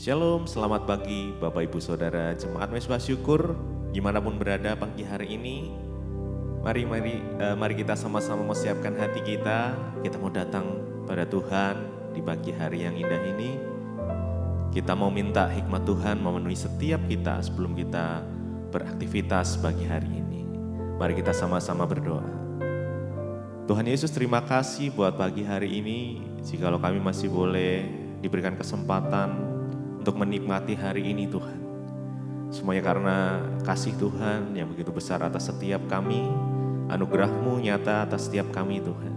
Shalom, selamat pagi Bapak Ibu Saudara Jemaat Mesbah Syukur dimanapun berada pagi hari ini. Mari kita sama-sama mempersiapkan hati kita. Kita mau datang pada Tuhan di pagi hari yang indah ini. Kita mau minta hikmat Tuhan memenuhi setiap kita sebelum kita beraktivitas pagi hari ini. Mari kita sama-sama berdoa. Tuhan Yesus, terima kasih buat pagi hari ini. Jikalau kami masih boleh diberikan kesempatan untuk menikmati hari ini Tuhan. Semuanya karena kasih Tuhan yang begitu besar atas setiap kami, anugerah-Mu nyata atas setiap kami Tuhan.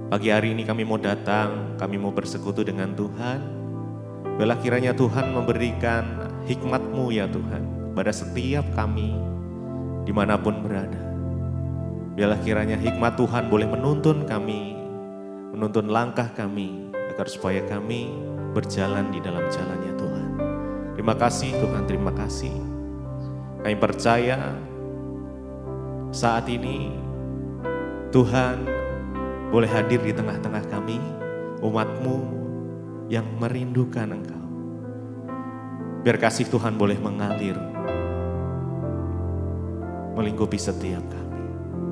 Pagi hari ini kami mau datang, kami mau bersekutu dengan Tuhan. Biarlah kiranya Tuhan memberikan hikmat-Mu ya Tuhan pada setiap kami dimanapun berada. Biarlah kiranya hikmat Tuhan boleh menuntun kami, menuntun langkah kami agar supaya kami berjalan di dalam jalannya Tuhan. Terima kasih Tuhan, terima kasih. Kami percaya saat ini Tuhan boleh hadir di tengah-tengah kami, umat-Mu yang merindukan Engkau. Biar kasih Tuhan boleh mengalir, melingkupi setiap kami.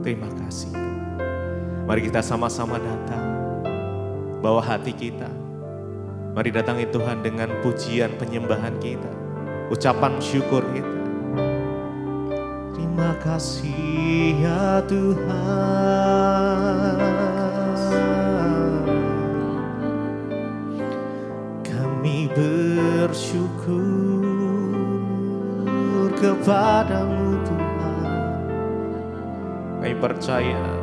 Terima kasih. Mari kita sama-sama datang, bawa hati kita. Mari datangi Tuhan dengan pujian penyembahan kita, ucapan syukur kita. Terima kasih ya Tuhan, kami bersyukur kepadamu Tuhan. Kami percaya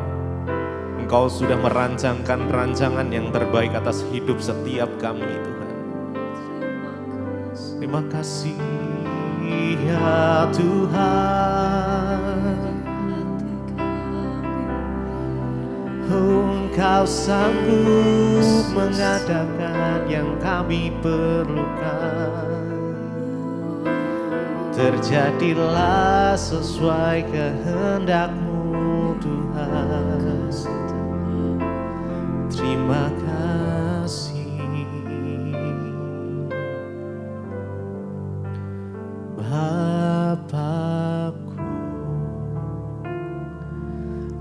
Engkau sudah merancangkan rancangan yang terbaik atas hidup setiap kami Tuhan. Terima kasih ya Tuhan. Engkau sanggup mengadakan yang kami perlukan. Terjadilah sesuai kehendak-Mu Tuhan. Terima kasih Bapakku,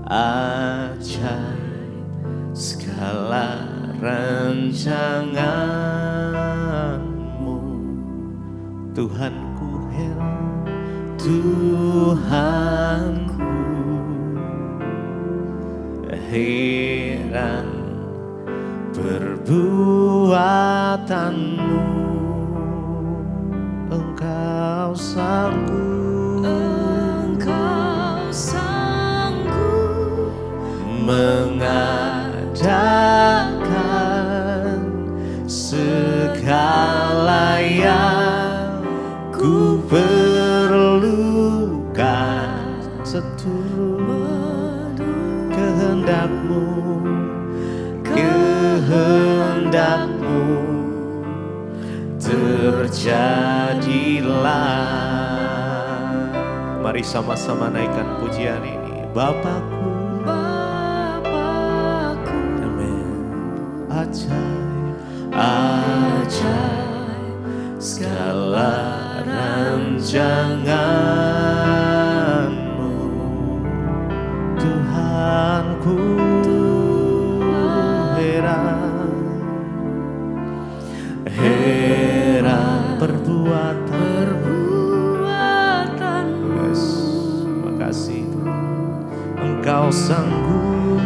ajaib segala rancangan-Mu. Tuhanku heran, Tuhanku heran perbuatan-Mu. Engkau sanggup mengadakan segala yang ku perlukan seturut kehendak-Mu. Kehendak-Mu terjadilah. Mari sama-sama naikkan pujian ini. Bapakku, amin. Ajaib, ajaib segala rancangan-Mu. Tuhanku heran perbuatan-Mu. Yes, makasih Engkau sanggup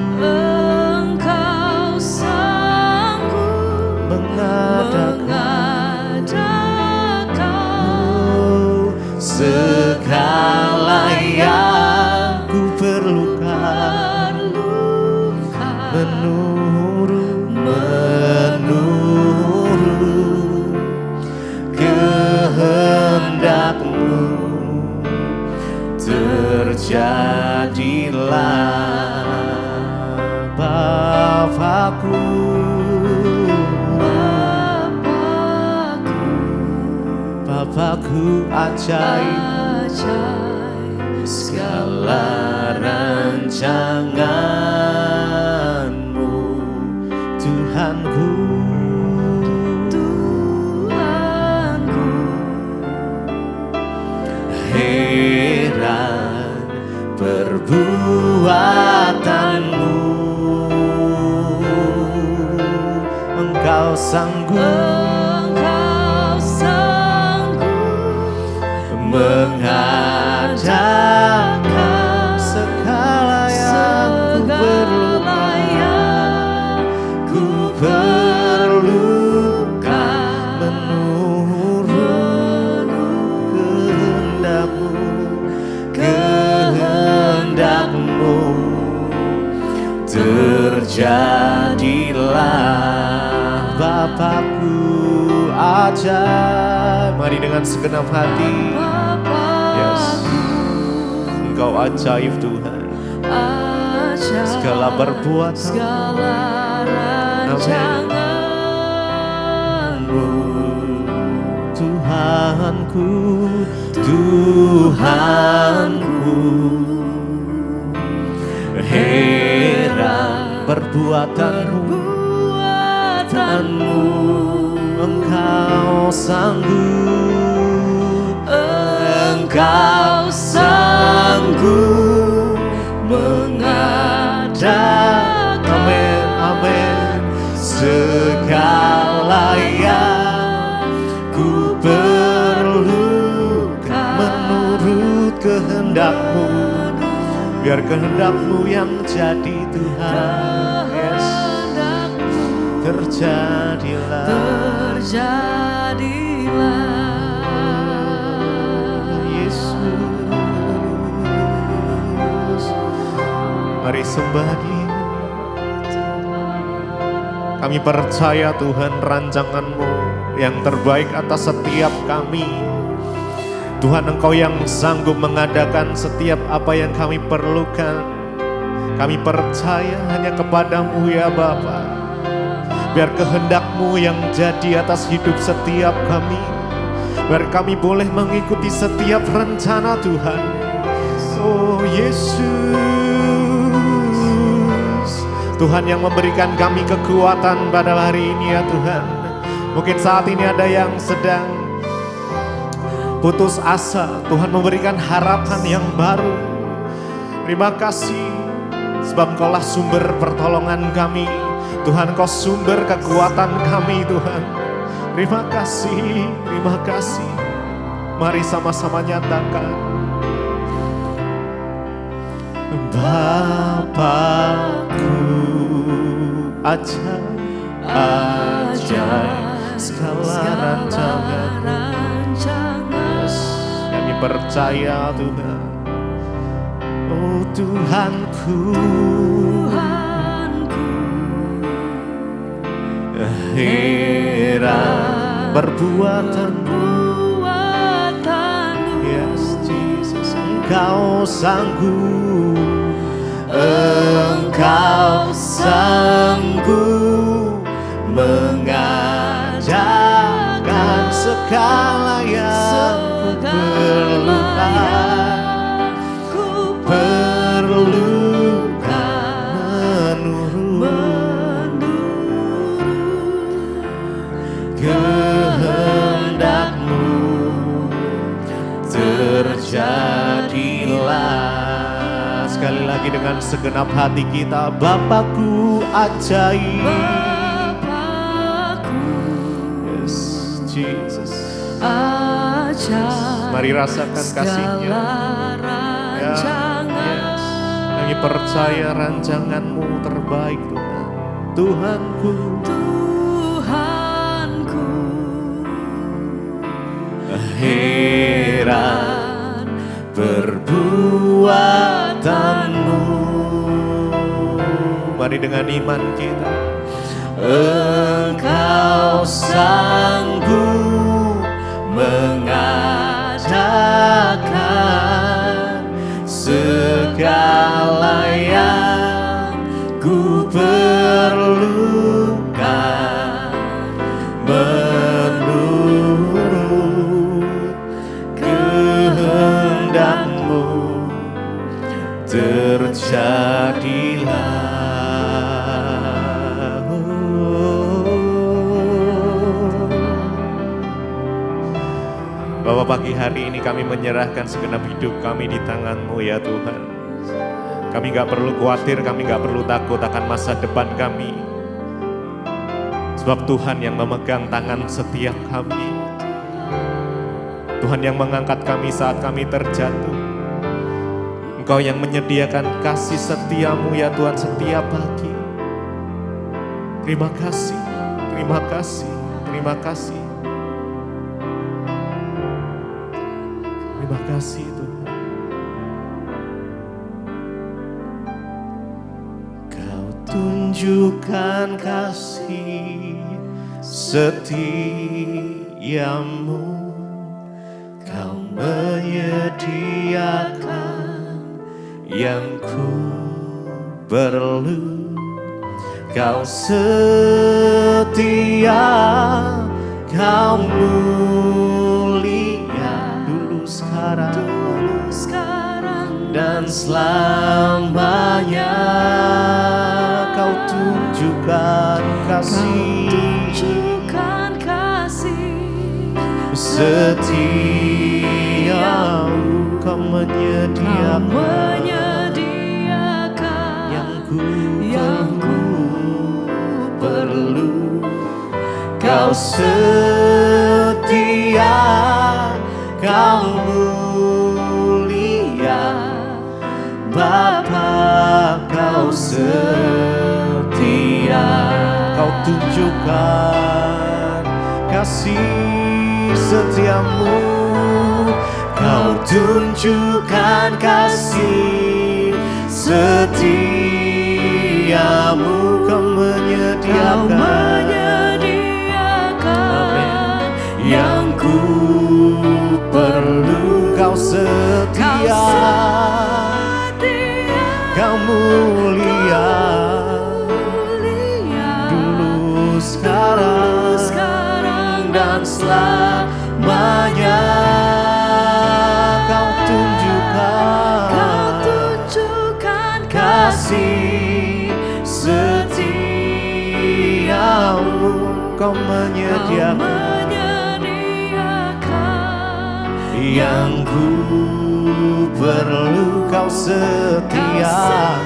mengadakan segala yang ku perlukan menurut kehendak-Mu terjadilah. Bapakku, Bapakku ajaib segala rancangan-Mu. Tuhanku, perbuatanmu. Engkau sanggup mengadakan segala yang ku perlukan menurut kehendakmu. Terjadilah Bapakku ajaib. Mari dengan segenap hati. Yes. Engkau ajaib Tuhan. Segala perbuatan, segala rancanganmu. Tuhanku, Tuhanku. Heran perbuatanmu, Engkau sanggup, Engkau sanggup mengadakan, amin, amin, segala yang ku perlukan menurut kehendakmu. Biar kehendakmu yang jadi Tuhan. Yes. Terjadilah, Yesus. Mari sembah Dia. Kami percaya Tuhan rancangan-Mu yang terbaik atas setiap kami. Tuhan, Engkau yang sanggup mengadakan setiap apa yang kami perlukan. Kami percaya hanya kepadamu ya Bapa. Biar kehendak-Mu yang jadi atas hidup setiap kami. Biar kami boleh mengikuti setiap rencana Tuhan. Oh Yesus, Tuhan yang memberikan kami kekuatan pada hari ini ya Tuhan. Mungkin saat ini ada yang sedang putus asa, Tuhan memberikan harapan yang baru. Terima kasih, sebab Engkaulah sumber pertolongan kami. Tuhan, Engkau sumber kekuatan kami Tuhan. Terima kasih, terima kasih. Mari sama-sama nyatakan. Bapakku ajaib, ajaib segala rancangan. Kami percaya Tuhan. Oh Tuhanku, heran perbuatanmu. Yes Jesus, Engkau sanggup, Engkau sanggup mengajarkan segala yang ku perlukan menurut kehendakmu. Terjadilah. Sekali lagi dengan segenap hati kita. Bapakku ajaib. Yes Jesus. Mari rasakan kasih-Nya. Ya, yes. Kami percaya rancangan-Mu terbaik Tuhan. Tuhanku, Tuhanku. Heran perbuatanmu. Mari dengan iman kita. Engkau sanggup mengadakan segala yang ku perlukan menurut kehendakmu. Terjadilah. Bapak, pagi hari ini kami menyerahkan segenap hidup kami di tangan-Mu ya Tuhan. Kami gak perlu khawatir, kami gak perlu takut akan masa depan kami. Sebab Tuhan yang memegang tangan setiap kami. Tuhan yang mengangkat kami saat kami terjatuh. Engkau yang menyediakan kasih setiamu ya Tuhan setiap pagi. Terima kasih, terima kasih, terima kasih. Terima kasih Tuhan. Kau tunjukkan kasih setiamu. Kau menyediakan yang ku perlu. Kau setia, kau mulia dulu sekarang dan selamanya. Kau tunjukkan kasih setiamu. Kau menyediakan yang ku perlu. Kau setia, kau mulia, Bapa kau setia. Kau tunjukkan kasih setiamu. Kau tunjukkan kasih setiamu. Kau menyediakan yang ku perlu. Kau setia, kau mulia, dulu sekarang dan selamanya. Kau tunjukkan kasih setiamu. Kau menyediakan yang ku perlu. Kau setia,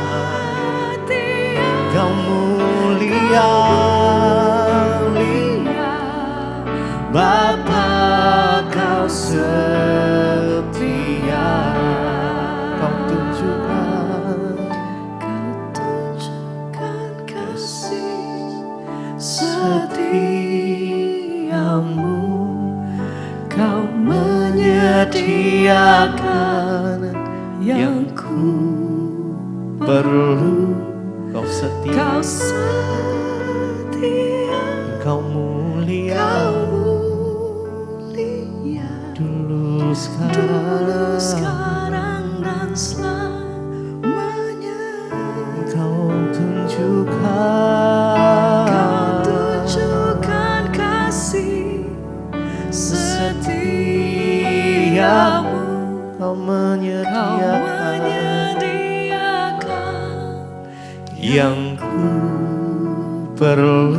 kau mulia, Bapa kau setia. Kau tunjukkan kasih setiamu. Kau menyediakan yang ku perlu. Kau setia, kau mulia, dulu sekarang dan selamanya. Kau tunjukkan kasih setiamu. Kau menyediakan yang ku perlu.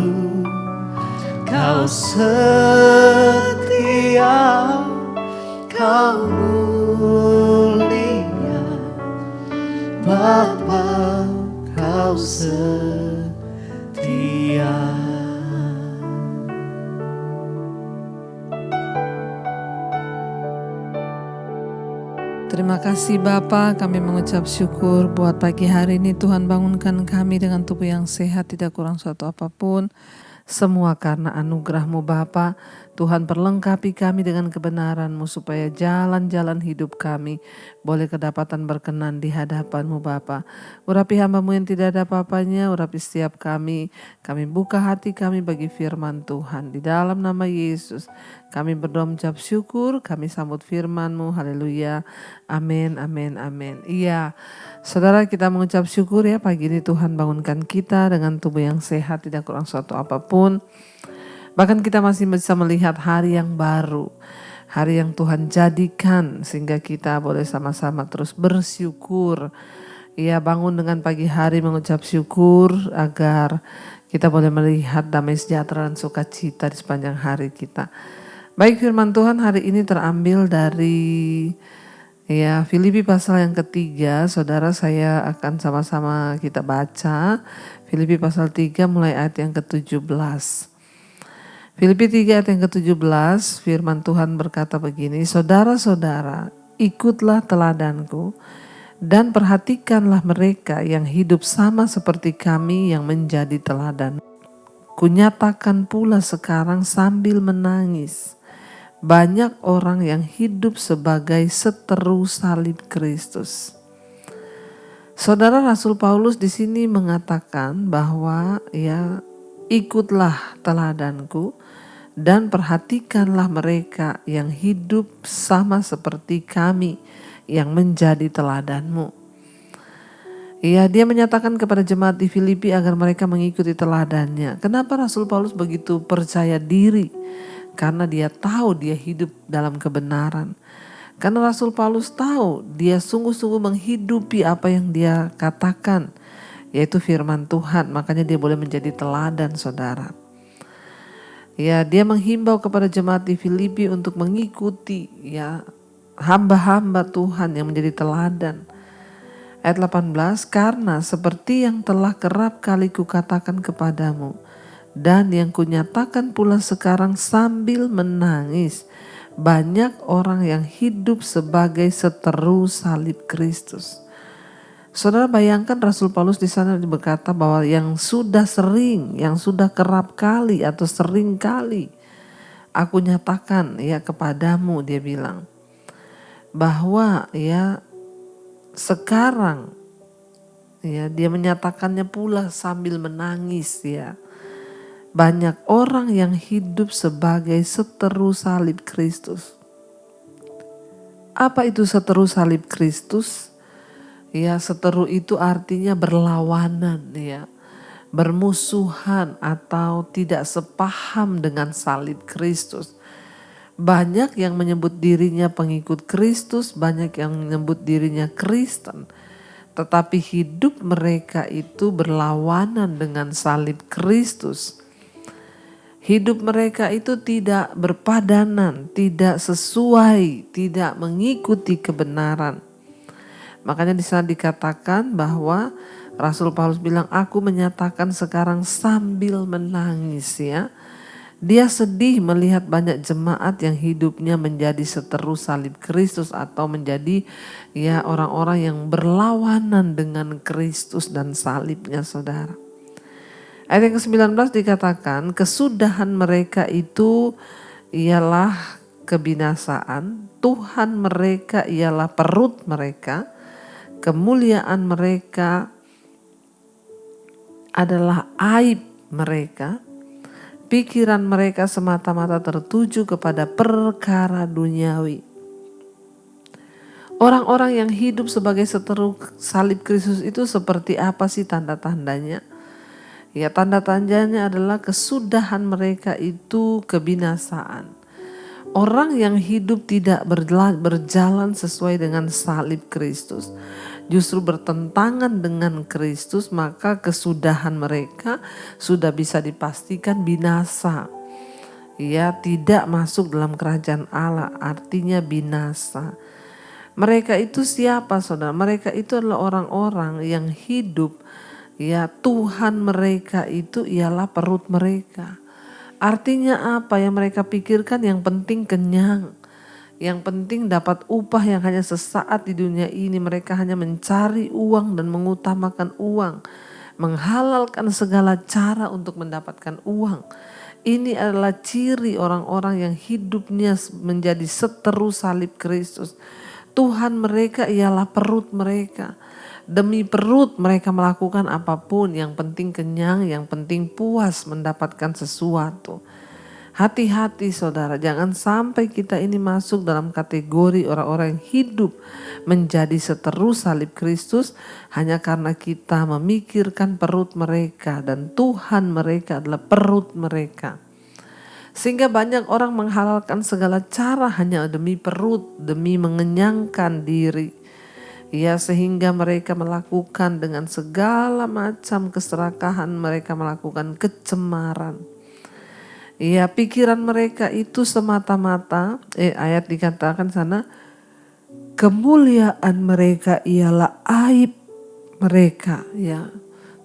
Kau setia, kau mulia, Bapa kau setia. Terima kasih Bapa, kami mengucap syukur buat pagi hari ini. Tuhan bangunkan kami dengan tubuh yang sehat, tidak kurang suatu apapun. Semua karena anugerah-Mu Bapa. Tuhan perlengkapi kami dengan kebenaran-Mu supaya jalan-jalan hidup kami boleh kedapatan berkenan di hadapan-Mu Bapa. Urapi hamba-Mu yang tidak ada apa-apanya, urapi setiap kami. Kami buka hati kami bagi firman Tuhan. Di dalam nama Yesus kami berdoa mengucap syukur, kami sambut firman-Mu. Haleluya. Amin, amin, amin. Iya, saudara, kita mengucap syukur ya pagi ini Tuhan bangunkan kita dengan tubuh yang sehat, tidak kurang suatu apapun. Bahkan kita masih bisa melihat hari yang baru, hari yang Tuhan jadikan sehingga kita boleh sama-sama terus bersyukur. Ia bangun dengan pagi hari mengucap syukur agar kita boleh melihat damai sejahtera dan sukacita di sepanjang hari kita. Baik, firman Tuhan hari ini terambil dari Ya, Filipi pasal yang ketiga, saudara, saya akan sama-sama kita baca. Filipi pasal 3 mulai ayat yang ke-17. Filipi 3 ayat yang ke-17, firman Tuhan berkata begini, saudara-saudara, ikutlah teladanku dan perhatikanlah mereka yang hidup sama seperti kami yang menjadi teladan. Kunyatakan pula sekarang sambil menangis, banyak orang yang hidup sebagai seteru salib Kristus. Saudara, Rasul Paulus di sini mengatakan bahwa ya, ikutlah teladanku dan perhatikanlah mereka yang hidup sama seperti kami yang menjadi teladanmu. Ya, dia menyatakan kepada jemaat di Filipi agar mereka mengikuti teladannya. Kenapa Rasul Paulus begitu percaya diri? Karena dia tahu dia hidup dalam kebenaran. Karena Rasul Paulus tahu dia sungguh-sungguh menghidupi apa yang dia katakan, yaitu firman Tuhan. Makanya dia boleh menjadi teladan, saudara. Ya, dia menghimbau kepada jemaat di Filipi untuk mengikuti ya hamba-hamba Tuhan yang menjadi teladan. Ayat 18, karena seperti yang telah kerap kali kukatakan kepadamu, dan yang kunyatakan pula sekarang sambil menangis, banyak orang yang hidup sebagai seteru salib Kristus. Saudara, bayangkan Rasul Paulus di sana berkata bahwa yang sudah sering, yang sudah kerap kali atau sering kali aku nyatakan ya kepadamu, dia bilang bahwa ya sekarang ya dia menyatakannya pula sambil menangis ya. Banyak orang yang hidup sebagai seteru salib Kristus. Apa itu seteru salib Kristus? Ya, seteru itu artinya berlawanan ya. Bermusuhan atau tidak sepaham dengan salib Kristus. Banyak yang menyebut dirinya pengikut Kristus, banyak yang menyebut dirinya Kristen. Tetapi hidup mereka itu berlawanan dengan salib Kristus. Hidup mereka itu tidak berpadanan, tidak sesuai, tidak mengikuti kebenaran. Makanya di sana dikatakan bahwa Rasul Paulus bilang, aku menyatakan sekarang sambil menangis ya. Dia sedih melihat banyak jemaat yang hidupnya menjadi seteru salib Kristus atau menjadi ya orang-orang yang berlawanan dengan Kristus dan salibnya, saudara. Ayat yang ke-19 dikatakan kesudahan mereka itu ialah kebinasaan, Tuhan mereka ialah perut mereka, kemuliaan mereka adalah aib mereka. Pikiran mereka semata-mata tertuju kepada perkara duniawi. Orang-orang yang hidup sebagai seteru salib Kristus itu seperti apa sih tanda-tandanya? Ya, tanda-tandanya adalah kesudahan mereka itu kebinasaan. Orang yang hidup tidak berjalan sesuai dengan salib Kristus, justru bertentangan dengan Kristus, maka kesudahan mereka sudah bisa dipastikan binasa. Ya, tidak masuk dalam kerajaan Allah, artinya binasa. Mereka itu siapa, saudara? Mereka itu adalah orang-orang yang hidup, ya Tuhan mereka itu ialah perut mereka. Artinya apa yang mereka pikirkan? Yang penting kenyang. Yang penting dapat upah yang hanya sesaat di dunia ini. Mereka hanya mencari uang dan mengutamakan uang. Menghalalkan segala cara untuk mendapatkan uang. Ini adalah ciri orang-orang yang hidupnya menjadi seteru salib Kristus. Tuhan mereka ialah perut mereka. Demi perut mereka melakukan apapun, yang penting kenyang, yang penting puas mendapatkan sesuatu. Hati-hati saudara, jangan sampai kita ini masuk dalam kategori orang-orang yang hidup menjadi seteru salib Kristus hanya karena kita memikirkan perut mereka dan Tuhan mereka adalah perut mereka. Sehingga banyak orang menghalalkan segala cara hanya demi perut, demi mengenyangkan diri. Ya, sehingga mereka melakukan dengan segala macam keserakahan, mereka melakukan kecemaran. Ya, pikiran mereka itu semata-mata, ayat dikatakan sana, kemuliaan mereka ialah aib mereka, ya.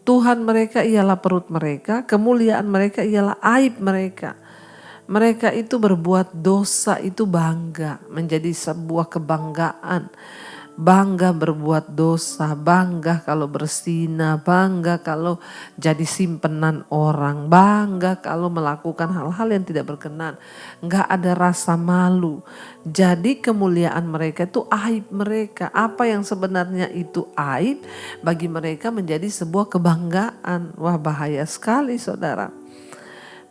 Tuhan mereka ialah perut mereka, kemuliaan mereka ialah aib mereka. Mereka itu berbuat dosa itu bangga, menjadi sebuah kebanggaan. Bangga berbuat dosa, bangga kalau berzina, bangga kalau jadi simpenan orang, bangga kalau melakukan hal-hal yang tidak berkenan. Enggak ada rasa malu. Jadi kemuliaan mereka itu aib mereka. Apa yang sebenarnya itu aib bagi mereka menjadi sebuah kebanggaan. Wah, bahaya sekali saudara.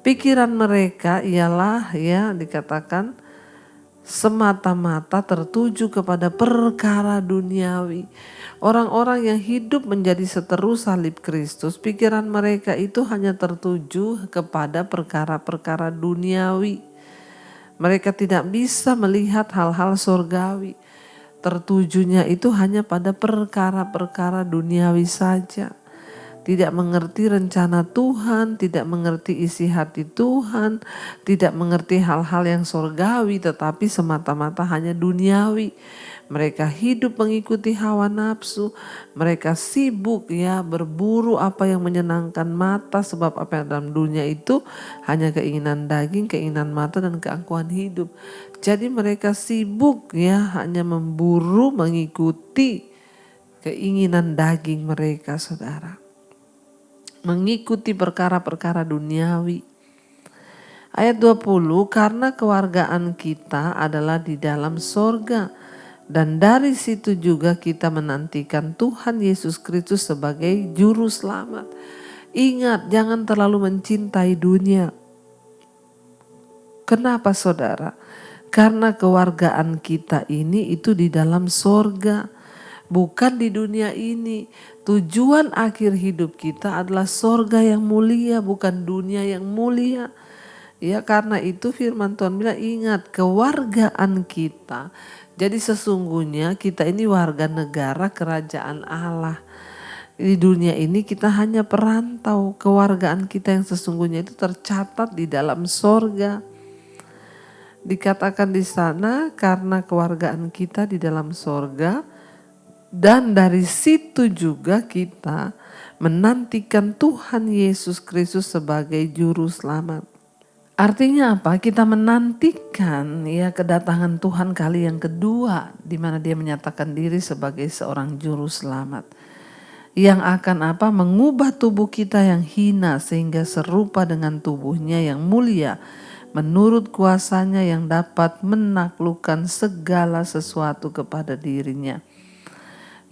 Pikiran mereka ialah, ya, dikatakan semata-mata tertuju kepada perkara duniawi. Orang-orang yang hidup menjadi seteru salib Kristus, pikiran mereka itu hanya tertuju kepada perkara-perkara duniawi. Mereka tidak bisa melihat hal-hal surgawi. Tertujunya itu hanya pada perkara-perkara duniawi saja. Tidak mengerti rencana Tuhan, tidak mengerti isi hati Tuhan, tidak mengerti hal-hal yang surgawi, tetapi semata-mata hanya duniawi. Mereka hidup mengikuti hawa nafsu, mereka sibuk, ya, berburu apa yang menyenangkan mata, sebab apa yang dalam dunia itu hanya keinginan daging, keinginan mata, dan keangkuhan hidup. Jadi mereka sibuk, ya, hanya memburu, mengikuti keinginan daging mereka, saudara. Mengikuti perkara-perkara duniawi. Ayat 20, karena kewargaan kita adalah di dalam sorga, dan dari situ juga kita menantikan Tuhan Yesus Kristus sebagai juru selamat. Ingat, jangan terlalu mencintai dunia. Kenapa saudara? Karena kewargaan kita ini itu di dalam sorga, bukan di dunia ini. Tujuan akhir hidup kita adalah sorga yang mulia, bukan dunia yang mulia. Ya, karena itu firman Tuhan bilang, ingat kewargaan kita. Jadi sesungguhnya kita ini warga negara kerajaan Allah. Di dunia ini kita hanya perantau. Kewargaan kita yang sesungguhnya itu tercatat di dalam sorga. Dikatakan di sana karena kewargaan kita di dalam sorga, dan dari situ juga kita menantikan Tuhan Yesus Kristus sebagai juru selamat. Artinya apa? Kita menantikan, ya, kedatangan Tuhan kali yang kedua, di mana Dia menyatakan diri sebagai seorang juru selamat yang akan apa? Mengubah tubuh kita yang hina sehingga serupa dengan tubuhnya yang mulia, menurut kuasanya yang dapat menaklukkan segala sesuatu kepada dirinya.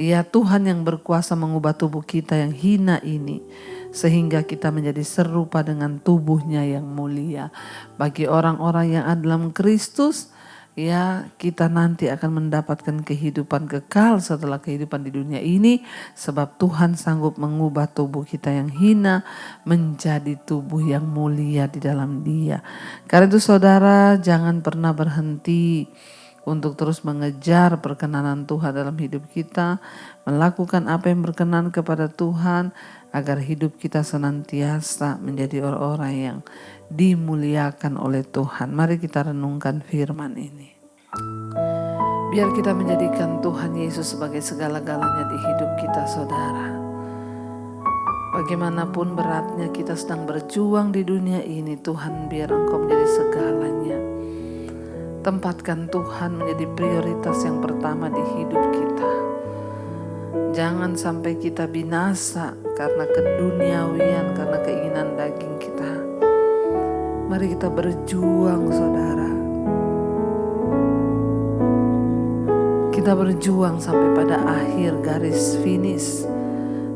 Ya, Tuhan yang berkuasa mengubah tubuh kita yang hina ini sehingga kita menjadi serupa dengan tubuhnya yang mulia. Bagi orang-orang yang ada dalam Kristus, ya, kita nanti akan mendapatkan kehidupan kekal setelah kehidupan di dunia ini, sebab Tuhan sanggup mengubah tubuh kita yang hina menjadi tubuh yang mulia di dalam Dia. Karena itu saudara, jangan pernah berhenti untuk terus mengejar perkenanan Tuhan dalam hidup kita, melakukan apa yang berkenan kepada Tuhan, agar hidup kita senantiasa menjadi orang-orang yang dimuliakan oleh Tuhan. Mari kita renungkan firman ini. Biar kita menjadikan Tuhan Yesus sebagai segala-galanya di hidup kita, saudara. Bagaimanapun beratnya kita sedang berjuang di dunia ini, Tuhan, biar Engkau menjadi segalanya. Tempatkan Tuhan menjadi prioritas yang pertama di hidup kita. Jangan sampai kita binasa karena keduniawian, karena keinginan daging kita. Mari kita berjuang, saudara. Kita berjuang sampai pada akhir garis finish.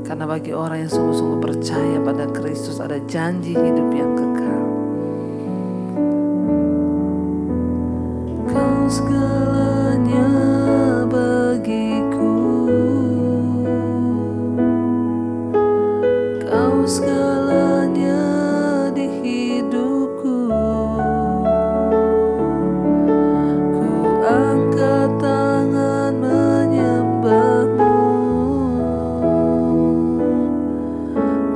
Karena bagi orang yang sungguh-sungguh percaya pada Kristus ada janji hidup yang kekal. Kau segalanya bagiku, Kau segalanya di hidupku. Ku angkat tangan menyembah-Mu,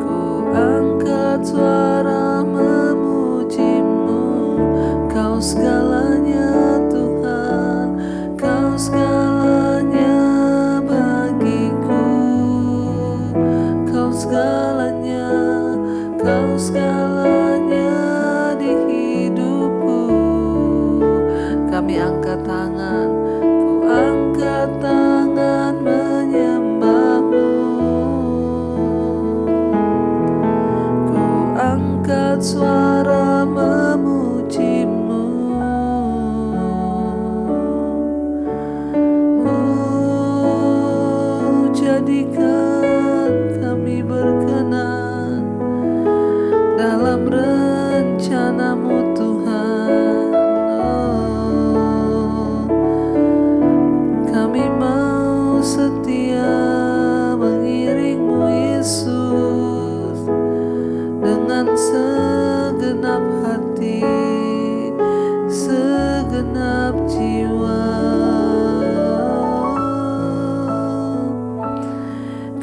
ku angkat suara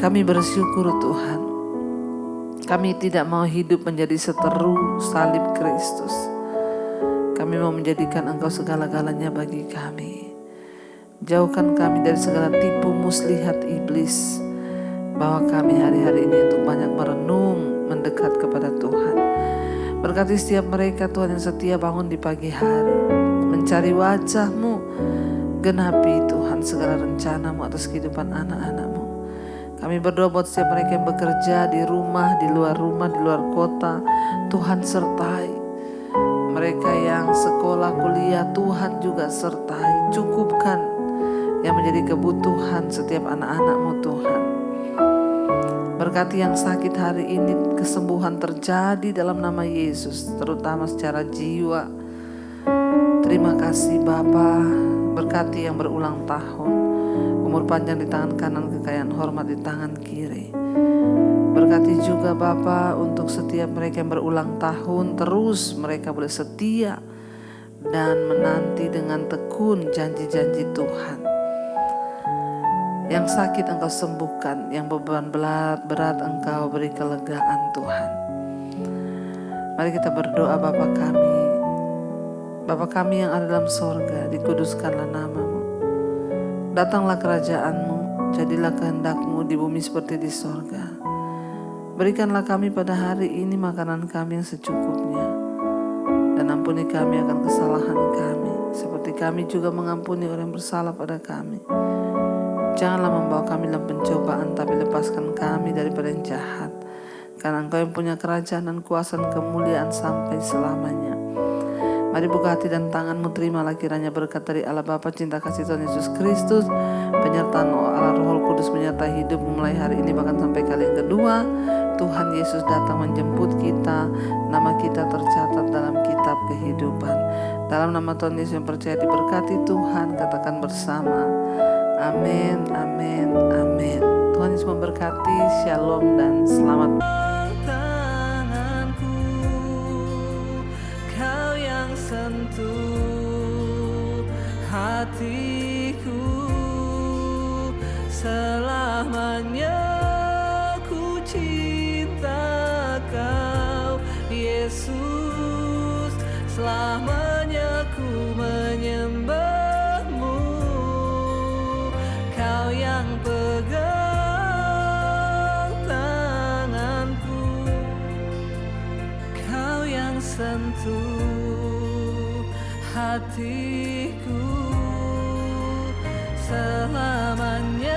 Kami bersyukur Tuhan. Kami tidak mau hidup menjadi seteru salib Kristus. Kami mau menjadikan Engkau segala-galanya bagi kami. Jauhkan kami dari segala tipu muslihat iblis. Bawa kami hari-hari ini untuk banyak merenung, mendekat kepada Tuhan. Berkati setiap mereka Tuhan yang setia bangun di pagi hari, mencari wajah-Mu. Genapi Tuhan segala rencana-Mu atas kehidupan anak-anak-Mu. Kami berdoa buat setiap mereka yang bekerja di rumah, di luar kota. Tuhan sertai. Mereka yang sekolah, kuliah, Tuhan juga sertai. Cukupkan yang menjadi kebutuhan setiap anak-anak-Mu Tuhan. Berkati yang sakit hari ini, kesembuhan terjadi dalam nama Yesus, terutama secara jiwa. Terima kasih Bapa. Berkati yang berulang tahun, umur panjang di tangan kanan, kekayaan hormat di tangan kiri. Berkati juga Bapa untuk setiap mereka yang berulang tahun, terus mereka boleh setia dan menanti dengan tekun janji-janji Tuhan. Yang sakit Engkau sembuhkan, yang beban berat Engkau beri kelegaan Tuhan. Mari kita berdoa. Bapa kami yang ada dalam sorga, dikuduskanlah nama-Mu. Datanglah kerajaan-Mu, jadilah kehendak-Mu di bumi seperti di sorga. Berikanlah kami pada hari ini makanan kami yang secukupnya. Dan ampuni kami akan kesalahan kami, seperti kami juga mengampuni orang yang bersalah pada kami. Janganlah membawa kami dalam pencobaan, tapi lepaskan kami daripada yang jahat. Karena Engkau yang punya kerajaan dan kuasa dan kemuliaan sampai selamanya. Mari buka hati dan tangan-Mu, terimalah kiranya berkat dari Allah Bapa, cinta kasih Tuhan Yesus Kristus, penyertaan Allah Roh Kudus menyertai hidupmu mulai hari ini bahkan sampai kali yang kedua. Tuhan Yesus datang menjemput kita, nama kita tercatat dalam kitab kehidupan. Dalam nama Tuhan Yesus yang percaya diberkati Tuhan, katakan bersama, amin, amin, amin. Tuhan Yesus memberkati, shalom dan selamat. Sentuh hatiku, selamanya ku cinta Kau Yesus, selamanya ku menyembah-Mu. Kau yang pegang tanganku, Kau yang sentuh hatiku, selamanya